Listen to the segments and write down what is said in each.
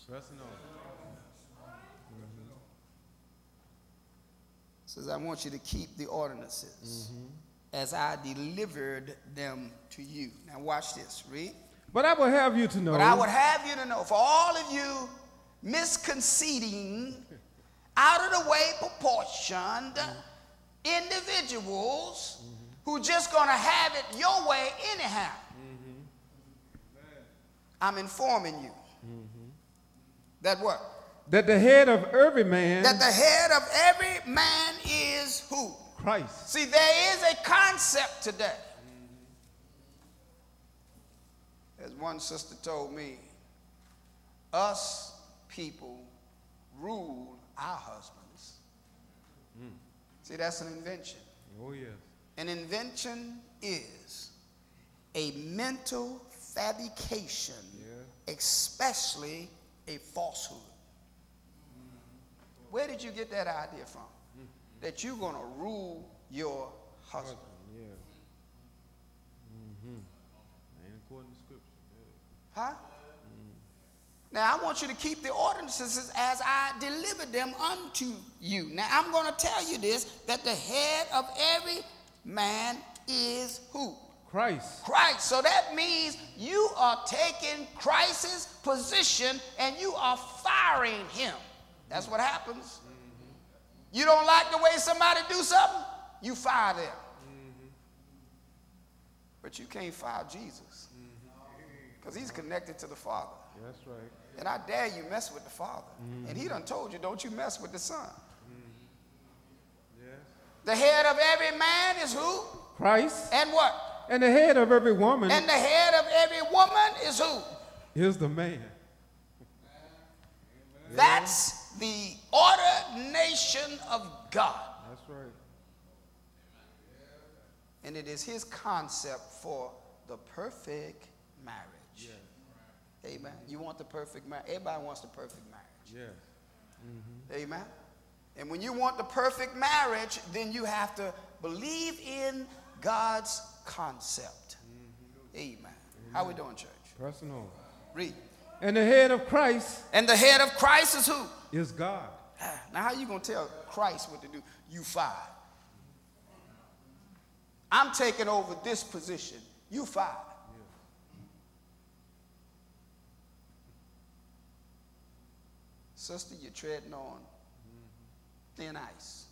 Pressing on. Says, I want you to keep the ordinances as I delivered them to you. Now watch this. Read. But I would have you to know. But I would have you to know, for all of you misconceiting, out of the way proportioned individuals who just going to have it your way anyhow. I'm informing you that what? That the head of every man. That the head of every man is who? Christ. See, there is a concept today. As one sister told me, us people rule our husbands. See, that's an invention. Oh, yes. An invention is a mental fabrication, especially a falsehood. Where did you get that idea from? That you're going to rule your husband. Yeah. Ain't according to scripture. Huh? Now, I want you to keep the ordinances as I deliver them unto you. Now, I'm going to tell you this, that the head of every man is who? Christ. Christ. So that means you are taking Christ's position and you are firing him. That's what happens. You don't like the way somebody do something, you fire them. But you can't fire Jesus because he's connected to the Father. That's right. And I dare you mess with the Father. And he done told you, don't you mess with the Son. Yes. The head of every man is who? Christ. And what? And the head of every woman. And the head of every woman is who? Is the man. That's the ordination of God. That's right. And it is his concept for the perfect marriage. Yes. Amen. You want the perfect marriage? Everybody wants the perfect marriage. Yes. Amen. And when you want the perfect marriage, then you have to believe in God's concept. Amen. How we doing, church? Pressing on. Read. And the head of Christ. And the head of Christ is who? Is God. Now, how you going to tell Christ what to do? You fired. I'm taking over this position. You fired. Sister, you're treading on thin ice,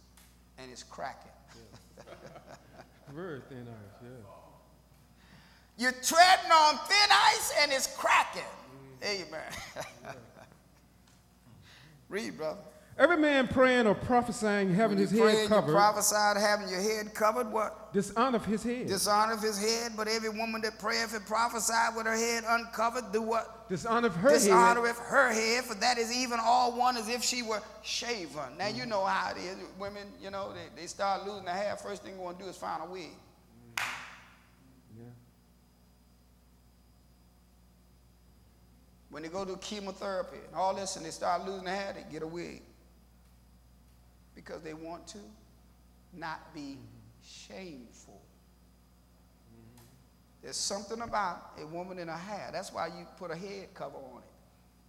and it's cracking. Very thin ice, yeah. You're treading on thin ice, and it's cracking. Amen. Read, brother. Every man praying or prophesying having his head covered. You prophesied having your head covered, what? Dishonor his head. Dishonor his head, but every woman that prayeth and prophesied with her head uncovered, do what? Dishonor her head. Dishonoreth her head, for that is even all one as if she were shaven. Now, you know how it is. Women, you know, they start losing their hair. First thing they want to do is find a wig. Yeah. When they go to chemotherapy and all this and they start losing their hair, they get a wig. Because they want to not be shameful. There's something about a woman in her hair. That's why you put a head cover on it.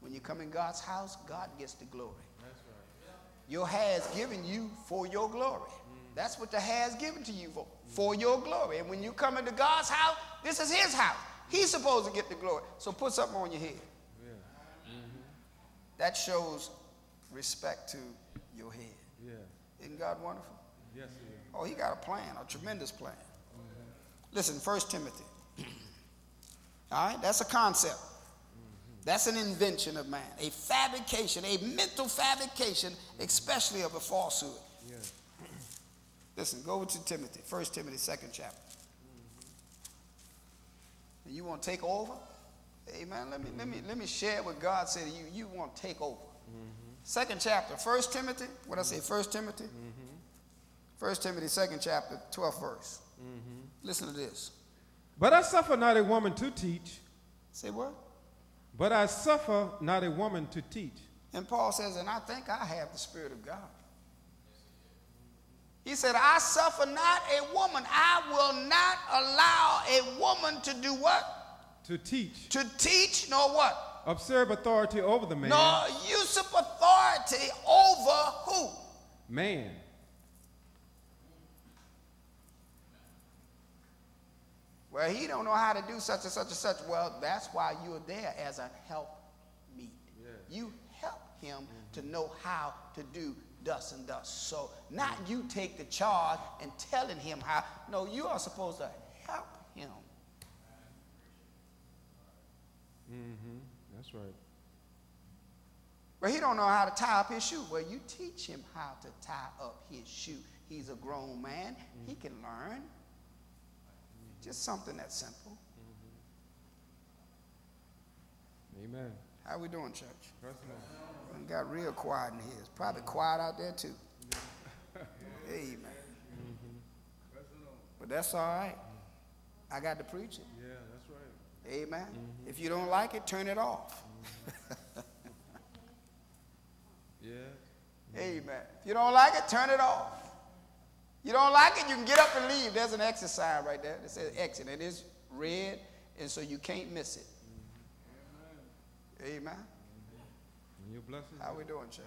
When you come in God's house, God gets the glory. That's right. Your hair is given you for your glory. That's what the hair is given to you for your glory. And when you come into God's house, this is his house. He's supposed to get the glory. So put something on your head. Yeah. That shows respect to your head. Yeah. Isn't God wonderful? Yes, he is. Oh, he got a plan, a tremendous plan. Listen, 1 Timothy. All right, that's a concept. That's an invention of man, a fabrication, a mental fabrication, especially of a falsehood. Yes. Listen, go over to Timothy, 1 Timothy, 2nd chapter. And you want to take over? Amen. Let me share what God said to you. You want to take over. 2nd chapter, 1 Timothy. What I say, 1 Timothy? 1 Timothy, 2nd chapter, 12th verse. Listen to this. But I suffer not a woman to teach. Say what? But I suffer not a woman to teach. And Paul says, and I think I have the Spirit of God. He said, I suffer not a woman. I will not allow a woman to do what? To teach. To teach, nor what? Usurp authority over the man. No, usurp authority over who? Man. Well, he don't know how to do such and such and such. Well, that's why you're there as a help meet. Yeah. You help him to know how to do thus and thus. So not you take the charge and telling him how. No, you are supposed to help him. That's right. But he don't know how to tie up his shoe. Well, you teach him how to tie up his shoe. He's a grown man. He can learn. Just something that simple. Amen. How we doing, church? It got real quiet in here. It's probably quiet out there too. Amen. But that's all right. I got to preach it. Yeah, that's right. Amen. If you don't like it, turn it off. Yeah. Amen. If you don't like it, turn it off. You don't like it, you can get up and leave. There's an exit sign right there that says exit. It is red, and so you can't miss it. Amen. And your blessings. How we doing, church?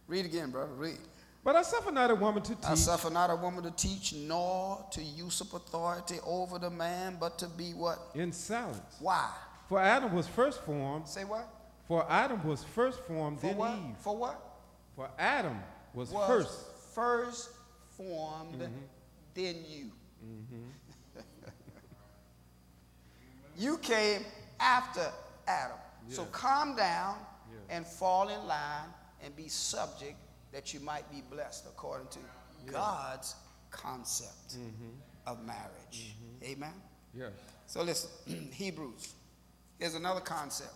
Read again, brother. Read. But I suffer not a woman to teach. I suffer not a woman to teach, nor to usurp authority over the man, but to be what? In silence. Why? For Adam was first formed. Say what? For Adam was first formed, For then what? Eve. For what? For Adam was first formed, then you. You came after Adam. Yeah. So calm down and fall in line and be subject that you might be blessed according to God's concept of marriage. Amen? Yes. So listen, Hebrews. Here's another concept.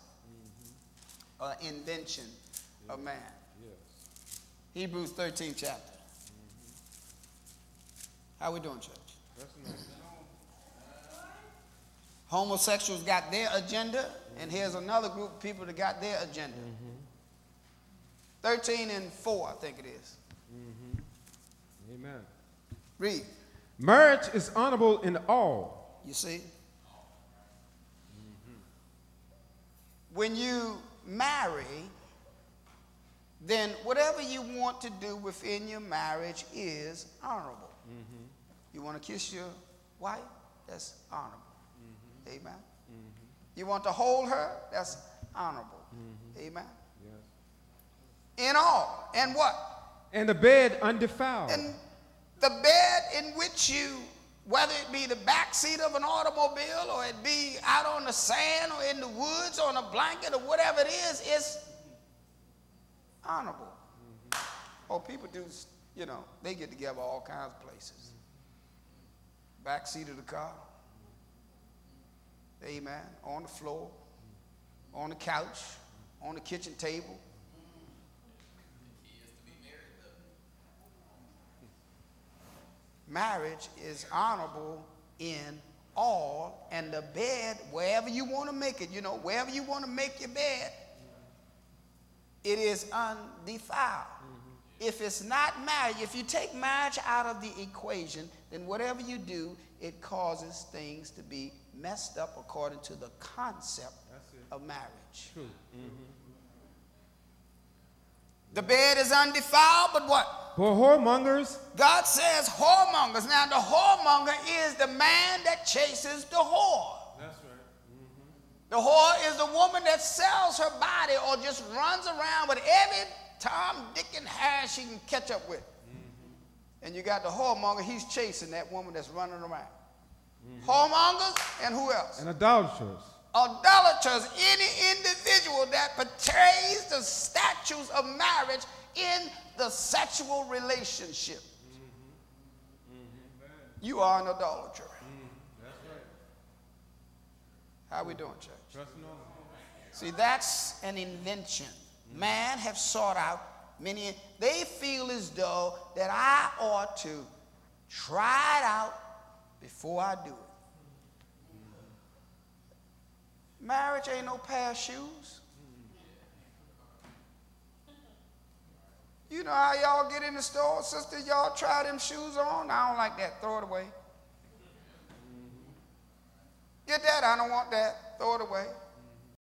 Invention of man. Yes. Hebrews 13 chapter. How we doing, church? That's nice. Homosexuals got their agenda, and here's another group of people that got their agenda. 13 and 4, I think it is. Amen. Read. Marriage is honorable in all. You see? When you marry, then whatever you want to do within your marriage is honorable. You want to kiss your wife? That's honorable. Amen. You want to hold her? That's honorable. Amen. Yes. In all. And what? And the bed undefiled. And the bed in which you, whether it be the back seat of an automobile or it be out on the sand or in the woods on a blanket or whatever it is honorable. Or people do, you know, they get together all kinds of places. Back seat of the car. Amen. On the floor. On the couch. On the kitchen table. Marriage is honorable in all, and the bed, wherever you want to make it, you know, wherever you want to make your bed, it is undefiled. If it's not marriage, if you take marriage out of the equation, then whatever you do, it causes things to be messed up according to the concept of marriage. True. The bed is undefiled, but what? For whoremongers. God says whoremongers. Now, the whoremonger is the man that chases the whore. That's right. The whore is the woman that sells her body or just runs around with every Tom, Dick, and Harry she can catch up with. And you got the whoremonger, he's chasing that woman that's running around. Whoremongers and who else? And idolaters. Idolaters, any individual that betrays the statutes of marriage in the sexual relationship. You are an idolater. That's right. How we doing, church? Trust no. See, that's an invention. Man have sought out many. They feel as though that I ought to try it out before I do it. Marriage ain't no pair of shoes. You know how y'all get in the store, sister, y'all try them shoes on? I don't like that. Throw it away. Get that, I don't want that. Throw it away.